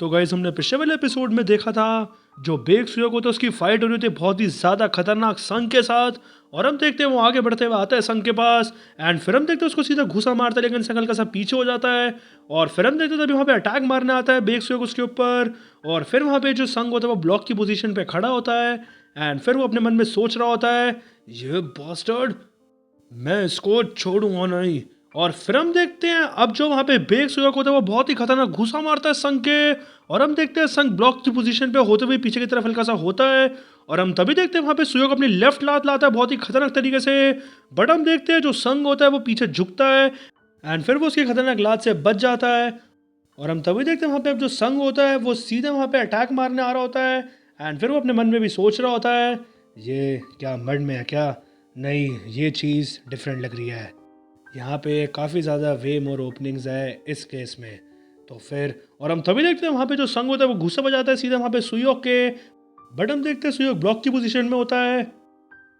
तो गाइस हमने पिछले वाले एपिसोड में देखा था जो बेग सुयोग होता है उसकी फाइट हो रही थी बहुत ही ज़्यादा खतरनाक संघ के साथ। और हम देखते हैं वो आगे बढ़ते हुए आता है संघ के पास एंड फिर हम देखते हैं उसको सीधा घुसा मारता है लेकिन संघ हल्का सा पीछे हो जाता है। और फिर हम देखते हैं तभी वहाँ पे अटैक मारने आता है बेग सुयोग उसके ऊपर। और फिर वहाँ पे जो संघ होता है वो ब्लॉक की पोजीशन पे खड़ा होता है एंड फिर वो अपने मन में सोच रहा होता है ये बॉस्टर्ड मैं इसको छोड़ूंगा नहीं। और फिर हम देखते हैं अब जो वहां पे बेग सुयोग होता है वो बहुत ही खतरनाक घुसा मारता है संघ के। और हम देखते हैं संघ ब्लॉक की पोजीशन पे होते हुए पीछे की तरफ हल्का सा होता है। और हम तभी देखते हैं वहां पे सुयोग अपनी लेफ्ट लात लाता है बहुत ही खतरनाक तरीके से। बट हम देखते हैं जो संघ होता है वो पीछे झुकता है एंड फिर वो उसकी खतरनाक लात से बच जाता है। और हम तभी देखते हैं वहां पे अब जो संघ होता है वो सीधे वहां पे अटैक मारने आ रहा होता है एंड फिर वो अपने मन में भी सोच रहा होता है ये क्या मर्ड में है क्या, नहीं ये चीज़ डिफरेंट लग रही है। यहाँ पे काफ़ी ज़्यादा वे मोर ओपनिंग्स है इस केस में। तो फिर और हम तभी देखते हैं वहाँ पे जो संघ होता है वो घुसा बजाता है सीधा वहाँ पे सुयोग के। बट हम देखते हैं सुयोग ब्लॉक की पोजीशन में होता है।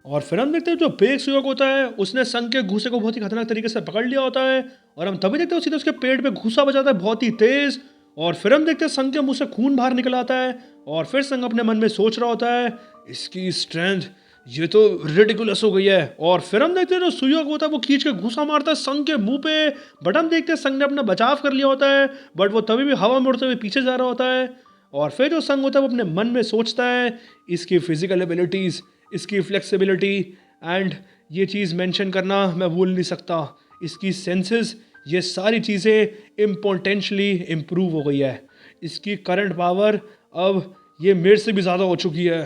और फिर हम देखते हैं जो बेग सुयोग होता है उसने संघ के घूसे को बहुत ही खतरनाक तरीके से पकड़ लिया होता है। और हम तभी देखते हैं सीधे उसके पेट पे घूसा बजाता है बहुत ही तेज। और फिर हम देखते हैं संघ के मुंह से खून बाहर निकल आता है। और फिर संघ अपने मन में सोच रहा होता है इसकी स्ट्रेंथ ये तो रिडिकुलस हो गई है। और फिर हम देखते हैं जो सुयोग होता है वो खींच के घुसा मारता है संघ के मुंह पे। बट हम देखते हैं संघ ने अपना बचाव कर लिया होता है बट वो तभी भी हवा में उड़ते हुए पीछे जा रहा होता है। और फिर जो संघ होता है वो अपने मन में सोचता है इसकी फिजिकल एबिलिटीज़, इसकी फ्लेक्सिबिलिटी एंड ये चीज़ मेंशन करना मैं भूल नहीं सकता, इसकी सेंसेस ये सारी चीज़ें इम्पोर्टेंशली इम्प्रूव हो गई है। इसकी करंट पावर अब ये मेरे से भी ज़्यादा हो चुकी है।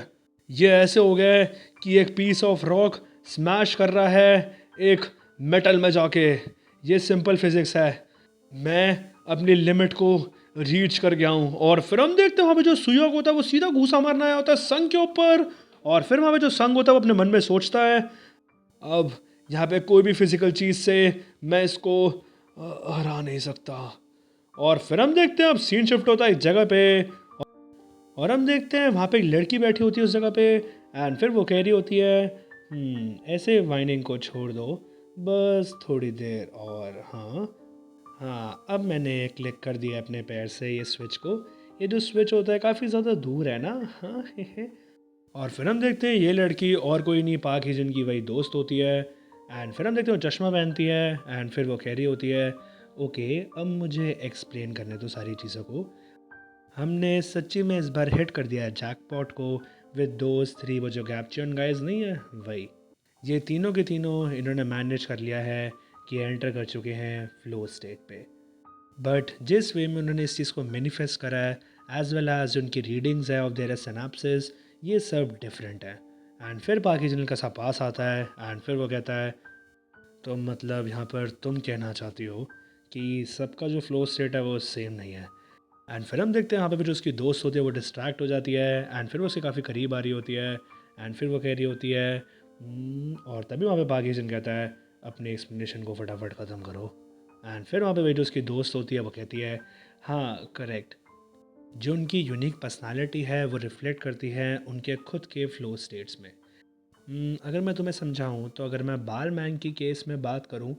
ये ऐसे हो गया है कि एक पीस ऑफ रॉक स्मैश कर रहा है एक मेटल में जाके। ये सिंपल फिजिक्स है, मैं अपनी लिमिट को रीच कर गया हूँ। और फिर हम देखते हैं वहाँ पे जो सुयोग होता है वो सीधा घूसा मारना आया होता है संघ के ऊपर। और फिर वहाँ पे जो संघ होता है वो अपने मन में सोचता है अब यहाँ पे कोई भी फिजिकल चीज़ से मैं इसको हरा नहीं सकता। और फिर हम देखते हैं अब सीन शिफ्ट होता है एक जगह पे। और हम देखते हैं वहाँ पे एक लड़की बैठी होती है उस जगह पे एंड फिर वो कह रही होती है ऐसे वाइनिंग को छोड़ दो बस थोड़ी देर और। हाँ हाँ अब मैंने क्लिक कर दिया अपने पैर से ये स्विच को। ये जो स्विच होता है काफ़ी ज़्यादा दूर है ना। हाँ और फिर हम देखते हैं ये लड़की और कोई नहीं पाक हिजन की वही दोस्त होती है एंड फिर हम देखते हैं वो चश्मा पहनती है एंड फिर वो कह रही होती है ओके अब मुझे एक्सप्लेन करने दो सारी चीज़ों को। हमने सच्ची में इस बार हिट कर दिया है जैकपॉट को विद दोज थ्री, वो जो गैप्चर्न गाइज नहीं है वही। ये तीनों के तीनों इन्होंने मैनेज कर लिया है कि एंटर कर चुके हैं फ्लो स्टेट पे। बट जिस वे में उन्होंने इस चीज़ को मैनिफेस्ट करा है एज वेल एज उनकी रीडिंग्स है ऑफ देयर सिनेप्सिस ये सब डिफरेंट है। एंड फिर बाकी जिनका सा पास आता है एंड फिर वो कहता है तो मतलब यहाँ पर तुम कहना चाहती हो कि सबका जो फ्लो स्टेट है वो सेम नहीं है। एंड फिर हम देखते हैं यहाँ पे जो उसकी दोस्त होती है वो डिस्ट्रैक्ट हो जाती है एंड फिर वो उसके काफ़ी करीब आ रही होती है एंड फिर वो कह रही होती है और तभी वहाँ पे पाकिजन कहता है अपनी एक्सप्लेनेशन को फटाफट ख़त्म करो। एंड फिर वहाँ पे वही जो उसकी दोस्त होती है वो कहती है हाँ करेक्ट, जो उनकी यूनिक पर्सनालिटी है वो रिफ्लेक्ट करती है उनके खुद के फ्लो स्टेट्स में। अगर मैं तुम्हें समझाऊँ तो अगर मैं बाल मैन की केस में बात करूँ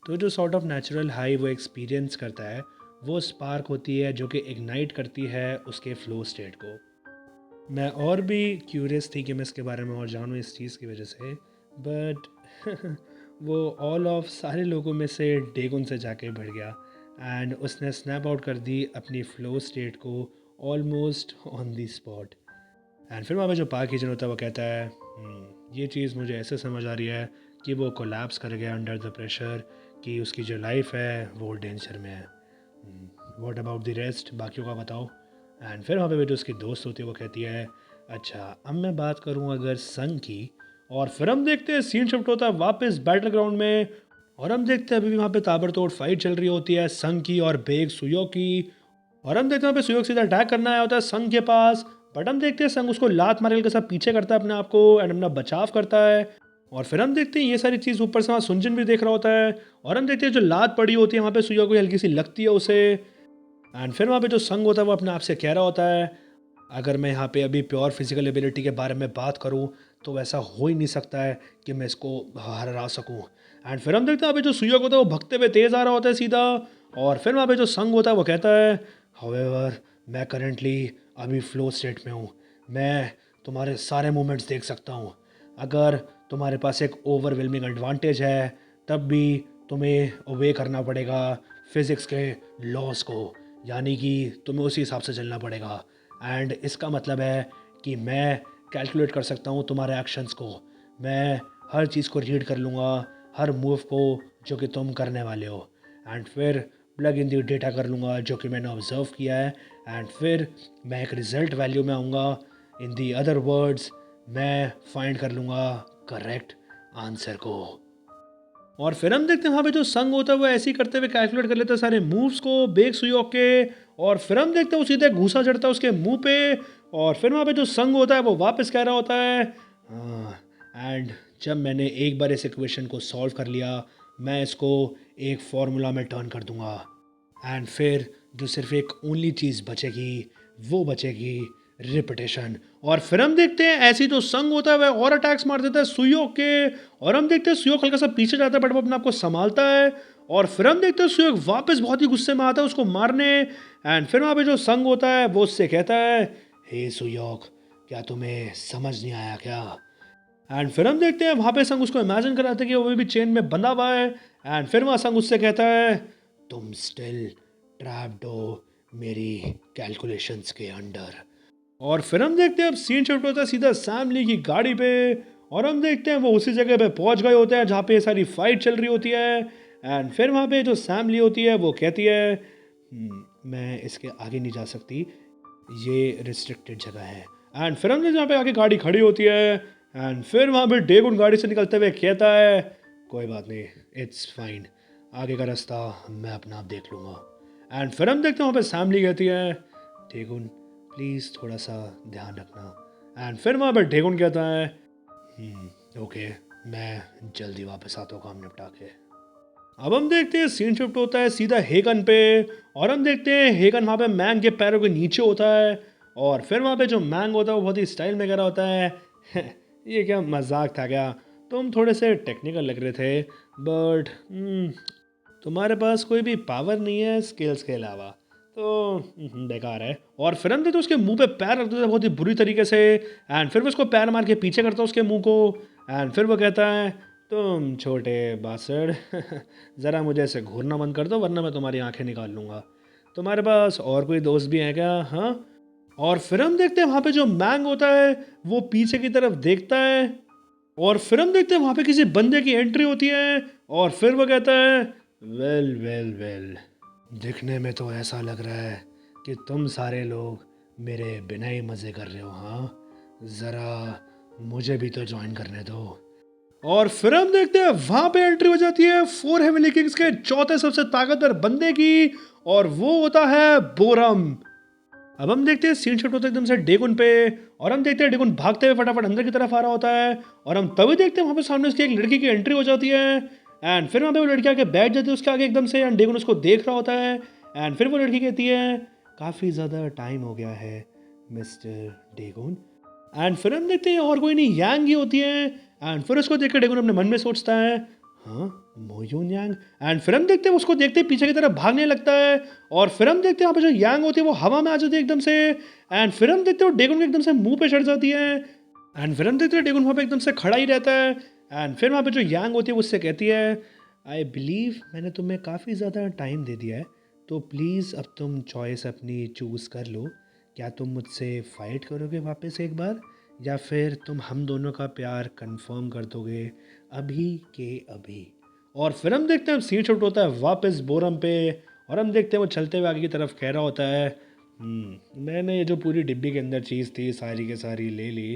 तो जो सॉर्ट ऑफ नेचुरल हाई वो एक्सपीरियंस करता है वो स्पार्क होती है जो कि इग्नाइट करती है उसके फ्लो स्टेट को। मैं और भी क्यूरियस थी कि मैं इसके बारे में और जानूँ इस चीज़ की वजह से बट वो ऑल ऑफ सारे लोगों में से डेगुन से जाके भिड़ गया एंड उसने स्नैप आउट कर दी अपनी फ्लो स्टेट को almost on the spot. And फिर वहाँ पे जो पाक हीजन होता है वो कहता है ये चीज़ मुझे ऐसे समझ आ रही है कि वो कोलैप्स कर गया अंडर द प्रेशर, कि उसकी जो लाइफ है वो डेंजर में है। व्हाट अबाउट द रेस्ट, बाकियों का बताओ। एंड फिर वहाँ पे जो उसकी दोस्त होती है वो कहती है अच्छा अब मैं बात करूँ अगर संघ की। और फिर हम देखते हैं सीन शिफ्ट होता है वापस बैटल ग्राउंड में। और हम देखते हैं अभी भी वहाँ पे ताबड़तोड़ फाइट चल रही होती है संघ की और बेग सुयोग की। और हम देखते हैं वहाँ पे सुयोग सीधा अटैक करना आया होता है संघ के पास। बट हम देखते हैं संघ उसको लात मारने के साथ पीछे करता है अपने आप को एंड अपना बचाव करता है। और फिर हम देखते हैं ये सारी चीज़ ऊपर से वहाँ सुंजन भी देख रहा होता है। और हम देखते हैं जो लात पड़ी होती है वहाँ पे सुयोग को हल्की सी लगती है उसे। एंड फिर वहाँ पे जो संघ होता है वो अपने आप से कह रहा होता है अगर मैं यहाँ पे अभी प्योर फिजिकल एबिलिटी के बारे में बात करूँ तो वैसा हो ही नहीं सकता है कि मैं इसको हरा सकूँ। एंड फिर हम देखते हैं अभी जो सुयोग होता है वो भगते हुए तेज़ आ रहा होता है सीधा। और फिर वहाँ पे जो संघ होता है वो कहता है हाउएवर मैं करंटली अभी फ्लो स्टेट में हूँ। मैं तुम्हारे सारे मूवमेंट्स देख सकता हूँ। अगर तुम्हारे पास एक ओवरवेलमिंग एडवांटेज है तब भी तुम्हें ओबे करना पड़ेगा फिज़िक्स के लॉज को, यानी कि तुम्हें उसी हिसाब से चलना पड़ेगा। एंड इसका मतलब है कि मैं कैलकुलेट कर सकता हूँ तुम्हारे एक्शंस को। मैं हर चीज़ को रीड कर लूँगा, हर मूव को जो कि तुम करने वाले हो, एंड फिर प्लग इन दी डेटा कर लूँगा जो कि मैंने ऑब्जर्व किया है, एंड फिर मैं एक रिजल्ट वैल्यू में आऊँगा। इन दी अदर वर्ड्स, मैं फाइंड कर लूँगा करेक्ट आंसर को। और फिर हम देखते हैं वहाँ पे जो संग होता है वो ऐसे ही करते हुए कैलकुलेट कर लेता है सारे मूव्स को बेक सुयोक के। और फिर हम देखते हैं वो सीधे घूसा चढ़ता है उसके मुंह पे। और फिर वहाँ पे जो संग होता है वो वापस कह रहा होता है हाँ। एंड जब मैंने एक बार इस इक्वेशन को सॉल्व कर लिया, मैं इसको एक फार्मूला में टर्न कर दूंगा। एंड फिर जो सिर्फ एक ओनली चीज़ बचेगी वो बचेगी रिपीटेशन। और फिर हम देखते हैं ऐसी जो संग होता है वह और अटैक्स मार देता है सुयोग के। और हम देखते हैं सुयोग हल्का सा पीछे जाता है बट वो अपने आप को संभालता है। और फिर हम देखते हैं सुयोग वापस बहुत ही गुस्से में आता है उसको मारने। एंड फिर वहाँ पे जो संग होता है वो उससे कहता है हे सुयोग, क्या तुम्हें समझ नहीं आया क्या? एंड फिर हम देखते हैं वहाँ पे संग उसको इमेजिन कराते हैं कि वो भी चेन में बंधा हुआ है। एंड फिर वहाँ संग उससे कहता है तुम स्टिल ट्रैप्ड हो मेरी कैलकुलेशंस के अंडर। और फिर हम देखते हैं अब सीन शिफ्ट होता है सीधा सैम ली की गाड़ी पे। और हम देखते हैं वो उसी जगह पे पहुंच गए होते हैं जहाँ पे ये सारी फाइट चल रही होती है। एंड फिर वहाँ पे जो सैम ली होती है वो कहती है मैं इसके आगे नहीं जा सकती, ये रिस्ट्रिक्टेड जगह है। एंड फिर हम जहाँ पे आगे गाड़ी खड़ी होती है। एंड फिर वहाँ पे डेगुन गाड़ी से निकलते हुए कहता है कोई बात नहीं, इट्स फाइन, आगे का रास्ता मैं अपना आप देख लूँगा। एंड फिर हम देखते हैं वहाँ पे सैम ली कहती है डेगुन प्लीज़ थोड़ा सा ध्यान रखना। एंड फिर वहाँ पर डेगुन कहता है ओके, मैं जल्दी वापस आता हूँ काम निपटा के। अब हम देखते हैं सीन शिफ्ट होता है सीधा हेगन पे। और हम देखते हैं हेगन वहाँ पे मैंग के पैरों के नीचे होता है। और फिर वहाँ पे जो मैंग होता है वो बहुत ही स्टाइल में कह रहा होता है ये क्या मजाक था क्या, तुम थोड़े से टेक्निकल लग रहे थे बट तुम्हारे पास कोई भी पावर नहीं है स्किल्स के अलावा, तो बेकार है। और फिर हम देखते उसके मुंह पे पैर रख देता है बहुत ही बुरी तरीके से। एंड फिर वो उसको पैर मार के पीछे करता है उसके मुंह को। एंड फिर वो कहता है तुम छोटे बासड़ ज़रा मुझे ऐसे घूरना बंद कर दो वरना मैं तुम्हारी आंखें निकाल लूँगा। तुम्हारे पास और कोई दोस्त भी हैं क्या? हाँ। और फिर हम देखते हैं वहाँ पे जो मैंग होता है वो पीछे की तरफ देखता है। और फिर हम देखते हैं वहाँ पे किसी बंदे की एंट्री होती है। और फिर वो कहता है वेल वेल वेल, दिखने में तो ऐसा लग रहा है कि तुम सारे लोग मेरे बिना ही मज़े कर रहे हो। हाँ, ज़रा मुझे भी तो ज्वाइन करने दो। और फिर हम देखते हैं वहां पे एंट्री हो जाती है फोर हेवनली किंग्स के चौथे सबसे ताकतवर बंदे की। और वो होता है बोरम। अब हम देखते हैं सीन शिफ्ट होता है एकदम से डेगुन पे। और हम देखते हैं डेगुन भागते हुए फटाफट अंदर की तरफ आ रहा होता है। और हम तभी देखते हैं वहां पे सामने उसकी एक लड़की की एंट्री हो जाती है। एंड फिर वहां पे वो लड़की आके बैठ जाती है उसके आगे एकदम से। एंड डेगुन उसको देख रहा होता है। एंड फिर वो लड़की कहती है काफ़ी ज़्यादा टाइम हो गया है मिस्टर डेगुन। एंड फिर हम देखते हैं और कोई नहीं यांग ही होती है। एंड फिर उसको देख कर डेगुन अपने मन में सोचता है हाँ मोयून यांग। एंड फिर हम देखते हैं उसको देखते ही पीछे की तरफ भागने लगता है। और फिर हम देखते हैं वहाँ पे जो यांग होती है वो हवा में आ जाती है एकदम से। एंड फिर हम देखते हैं वो डेगुन के एकदम से मुंह पे चढ़ जाती है। एंड फिर हम देखते हैं डेगुन वहाँ पे एकदम से खड़ा ही रहता है। एंड फिर वहाँ पे जो यांग होती है वो उससे कहती है आई बिलीव मैंने तुम्हें काफ़ी ज़्यादा टाइम दे दिया है, तो प्लीज़ अब तुम चॉइस अपनी चूज़ कर लो। क्या तुम मुझसे फाइट करोगे वापस एक बार, या फिर तुम हम दोनों का प्यार कंफर्म कर दोगे अभी के अभी? और फिर हम देखते हैं सीन शिफ्ट होता है वापस बोरम पे। और हम देखते हैं वो चलते हुए आगे की तरफ कह रहा होता है मैंने ये जो पूरी डिब्बी के अंदर चीज़ थी सारी के सारी ले ली,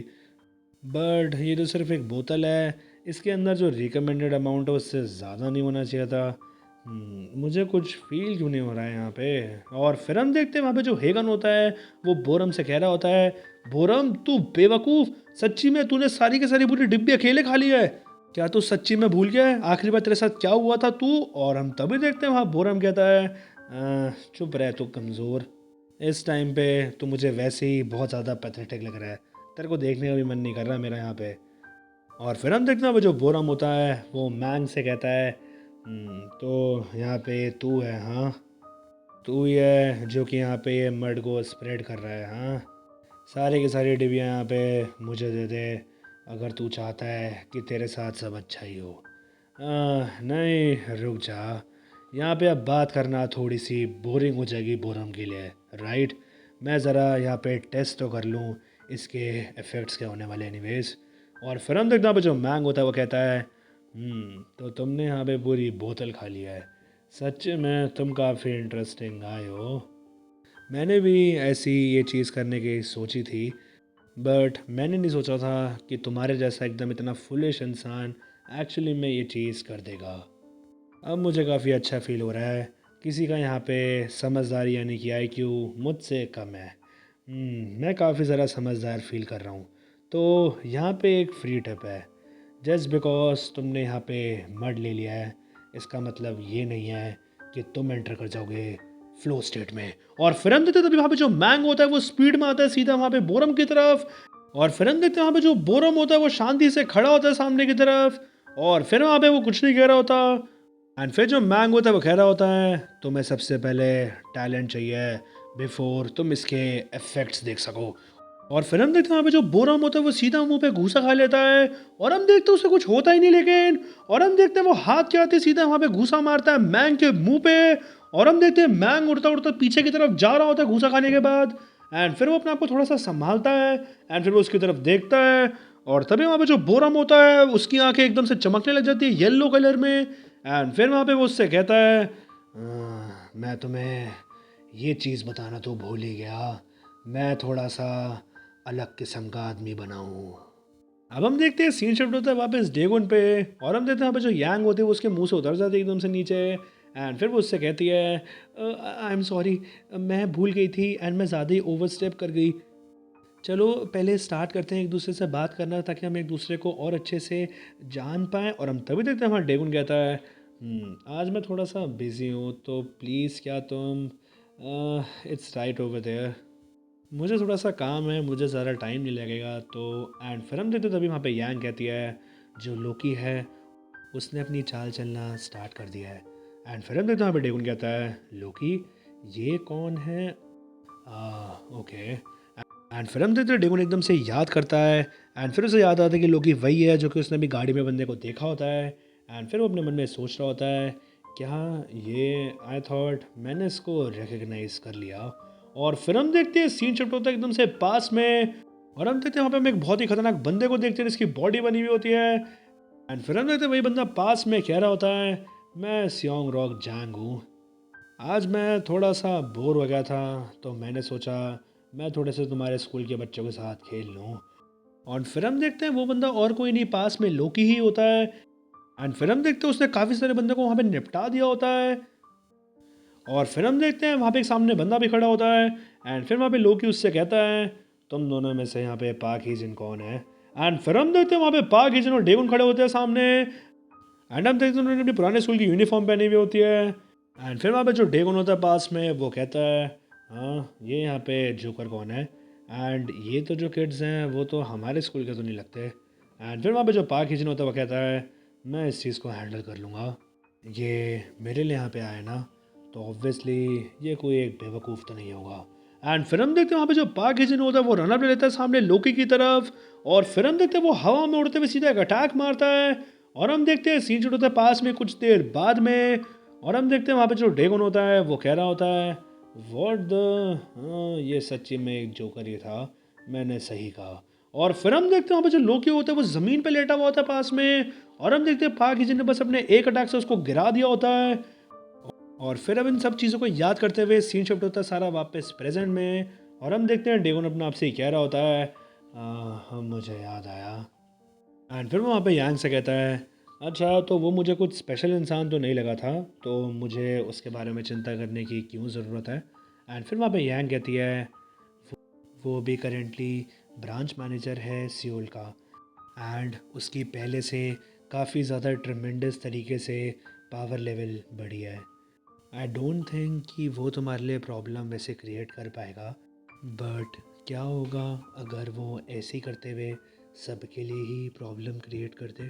बट ये तो सिर्फ एक बोतल है, इसके अंदर जो रिकमेंडेड अमाउंट है उससे ज़्यादा नहीं होना चाहिए था। मुझे कुछ फील क्यों नहीं हो रहा है यहाँ पे। और फिर हम देखते हैं वहाँ पे जो हेगन होता है वो बोरम से कह रहा होता है बोरम तू बेवकूफ़, सच्ची में तूने सारी की सारी पूरी डिब्बी अकेले खा ली है? क्या तू सच्ची में भूल गया है आखिरी बार तेरे साथ क्या हुआ था तू? और हम तभी देखते हैं वहाँ बोरम कहता है चुप रह तू कमज़ोर, इस टाइम पे तू मुझे वैसे ही बहुत ज़्यादा पैथेटिक लग रहा है, तेरे को देखने का भी मन नहीं कर रहा मेरा यहाँ पे। और फिर हम देखते हैं वो जो बोरम होता है वो मैंग से कहता है तो यहाँ पे तू है हाँ? तू ही है जो कि यहाँ पे ये मर्ड को स्प्रेड कर रहा है, हाँ? सारे की सारी डिबिया यहाँ पे मुझे दे दे अगर तू चाहता है कि तेरे साथ सब अच्छा ही हो। नहीं, रुक जा। यहाँ पे अब बात करना थोड़ी सी बोरिंग हो जाएगी बोरम के लिए, राइट? मैं ज़रा यहाँ पे टेस्ट तो कर लूँ इसके इफ़ेक्ट्स क्या होने वाले एनीवेज। और फिर हम देखते हैं यहाँ पे जो मैंग होता है वो कहता है, तो तुमने यहाँ पे पूरी बोतल खा लिया है। सच में तुम काफ़ी इंटरेस्टिंग आए हो। मैंने भी ऐसी ये चीज़ करने की सोची थी, बट मैंने नहीं सोचा था कि तुम्हारे जैसा एकदम इतना फुलिश इंसान एक्चुअली में ये चीज़ कर देगा। अब मुझे काफ़ी अच्छा फील हो रहा है। किसी का यहाँ पे समझदारी यानी कि आईक्यू मुझसे कम है। मैं काफ़ी ज़रा समझदार फील कर रहा हूँ। तो यहाँ पे एक फ्री टिप है। जस्ट बिकॉज तुमने यहाँ पे मड ले लिया है, इसका मतलब ये नहीं है कि तुम एंटर कर जाओगे फ्लो स्टेट में। और फिर हम देखते हैं तभी वहाँ पे जो मैंग होता है वो स्पीड में आता है सीधा वहाँ पे बोरम की तरफ। और फिर हम देखते हैं वहाँ पे जो बोरम होता है वो शांति से खड़ा होता है सामने की तरफ। और फिर वहाँ पे वो कुछ नहीं कह रहा होता। एंड फिर जो मैंग होता है वो कह रहा होता है, तुम्हें सबसे पहले टैलेंट चाहिए बिफोर तुम इसके इफेक्ट्स देख सको। और फिर हम देखते हैं वहाँ पे जो बोरम होता है वो सीधा मुंह पे घूसा खा लेता है। और हम देखते हैं उसे कुछ होता ही नहीं लेकिन। और हम देखते हैं वो हाथ के आते सीधा वहाँ पे घूसा मारता है मैंग के मुंह पे। और हम देखते हैं मैंग उड़ता उड़ता पीछे की तरफ जा रहा होता है घूसा खाने के बाद। एंड फिर वो अपने आप को थोड़ा सा संभालता है। एंड फिर वो उसकी तरफ देखता है। और तभी वहाँ पे जो बोरम होता है उसकी आंखें एकदम से चमकने लग जाती है येलो कलर में। एंड फिर वहाँ पे वो उससे कहता है, मैं तुम्हें ये चीज़ बताना तो भूल ही गया, मैं थोड़ा सा अलग किस्म का आदमी बना हूँ। अब हम देखते हैं सीन शिफ्ट होता है वापस डेगुन पे। और हम देखते हैं यहाँ पे जो यांग होती है वो उसके मुंह से उतर जाती है एकदम से नीचे। एंड फिर वो उससे कहती है, आई एम सॉरी, मैं भूल गई थी एंड मैं ज़्यादा ही ओवर स्टेप कर गई। चलो पहले स्टार्ट करते हैं एक दूसरे से बात करना ताकि हम एक दूसरे को और अच्छे से जान पाएँ। और हम तभी देखते हैं हमारा डेगुन कहता है, आज मैं थोड़ा सा बिज़ी हूँ तो प्लीज़ क्या तुम, इट्स राइट ओवर देयर, मुझे थोड़ा सा काम है, मुझे ज़्यादा टाइम नहीं लगेगा। तो एंड फिर हम देखते तभी वहाँ पे यांग कहती है, जो लोकी है उसने अपनी चाल चलना स्टार्ट कर दिया है। एंड फिर हम देखते वहाँ पे डेगुन कहता है, लोकी ये कौन है? ओके। एंड फिर हम देखते डेगुन एकदम से याद करता है। एंड फिर उसे याद आता है कि लोकी वही है जो कि उसने भी गाड़ी में बंदे को देखा होता है। एंड फिर वो अपने मन में सोच रहा होता है, क्या ये, आई थॉट मैंने इसको रिकग्नाइज कर लिया। और फिर हम देखते हैं सीन शिफ्ट होता है एकदम से पास में। और हम देखते हैं वहाँ पे हम एक बहुत ही खतरनाक बंदे को देखते हैं जिसकी बॉडी बनी हुई होती है। एंड फिर हम देखते हैं वही बंदा पास में कह रहा होता है, मैं सियोंग रॉक जैंग हूँ। आज मैं थोड़ा सा बोर हो गया था तो मैंने सोचा मैं थोड़े से तुम्हारे स्कूल के बच्चों के साथ खेल लूँ। और फिर हम देखते हैं वो बंदा और कोई नहीं पास में लोकी ही होता है। एंड फिर हम देखते हैं उसने काफ़ी सारे बंदे को वहाँ पे निपटा दिया होता है। और फिर हम देखते हैं वहाँ पे एक सामने बंदा भी खड़ा होता है। एंड फिर वहाँ पे लोकी उससे कहता है, तुम दोनों में से यहाँ पे पाक हीजिन कौन है? एंड फिर हम देखते हैं वहाँ पे पाक हीजिन और डेगुन खड़े होते हैं सामने। एंड हम देखते हैं उन्होंने अपनी पुराने स्कूल की यूनिफॉर्म पहनी हुई होती है। एंड फिर वहाँ पे जो डेगुन होता है पास में वो कहता है, हाँ ये यहाँ पे जोकर कौन है? एंड ये तो जो किड्स हैं वो तो हमारे स्कूल के तो नहीं लगते। एंड फिर वहाँ पे जो पाक हीजिन होता है वो कहता है, मैं इस चीज़ को हैंडल कर लूँगा, ये मेरे लिए यहाँ पे आया ना तो ऑब्वियसली ये कोई एक बेवकूफ़ तो नहीं होगा। एंड फिर हम देखते हैं वहाँ पे जो पाक हिजन होता है वो रनअप ले लेता है सामने लोकी की तरफ। और फिर हम देखते हैं वो हवा में उड़ते हुए सीधा एक अटैक मारता है। और हम देखते हैं सीन शूट होता है पास में कुछ देर बाद में। और हम देखते हैं वहाँ पे जो ड्रैगन होता है वो कह रहा होता है, वॉट द, हाँ ये सच्ची में एक जोकर ही था, मैंने सही कहा। और फिर हम देखते हैं वहाँ पे जो लोकी होता है वो ज़मीन पे लेटा हुआ होता है पास में। और हम देखते हैं पाक हिजन ने बस अपने एक अटैक से उसको गिरा दिया होता है। और फिर अब इन सब चीज़ों को याद करते हुए सीन शिफ्ट होता है सारा वापस प्रेजेंट में। और हम देखते हैं डेगन अपने आप से ही कह रहा होता है, हम मुझे याद आया। एंड फिर वो वहाँ पे यांग से कहता है, अच्छा तो वो मुझे कुछ स्पेशल इंसान तो नहीं लगा था, तो मुझे उसके बारे में चिंता करने की क्यों ज़रूरत है? एंड फिर वहाँ पे यांग कहती है, वो भी करेंटली ब्रांच मैनेजर है सियोल का। एंड उसकी पहले से काफ़ी ज़्यादा ट्रमेंडस तरीके से पावर लेवल बढ़ी है। आई डोंट थिंक कि वो तुम्हारे लिए प्रॉब्लम वैसे क्रिएट कर पाएगा, बट क्या होगा अगर वो ऐसे ही करते हुए सबके लिए ही प्रॉब्लम क्रिएट कर दे?